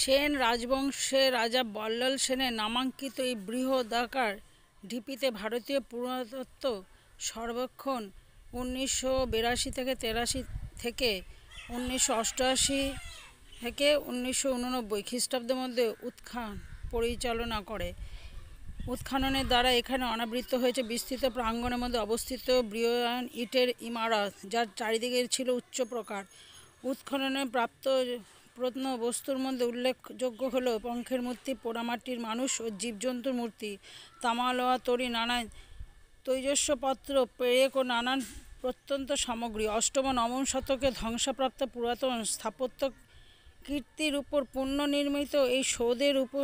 সেন রাজবংশের রাজা বল্লাল সেনের নামাঙ্কিত এই বৃহদাকার ঢিপিতে ভারতীয় পুরাতত্ত্ব সর্বেক্ষণ 1982-83 থেকে 1988 থেকে 1989 খ্রিস্টাব্দের মধ্যে উত্থান পরিচালনা করে। উৎখননের দ্বারা এখানে অনাবৃত হয়েছে বিস্তৃত প্রাঙ্গণের মধ্যে অবস্থিত বৃহৎ ইটের ইমারত, যার চারিদিকে ছিল উচ্চ প্রকার। উৎখননে প্রাপ্ত প্রত্নবস্তুর মধ্যে উল্লেখযোগ্য হল পঙ্খের মূর্তি, পোড়ামাটির মানুষ ও জীবজন্তুর মূর্তি, তামা, লোহা, তৈরি নানা তৈজসপত্র, পেরেক ও নানান প্রত্যন্ত সামগ্রী। অষ্টম ও নবম শতকে ধ্বংসপ্রাপ্ত পুরাতন স্থাপত্য কীর্তির উপর পুনর্নির্মিত এই সৌধের উপর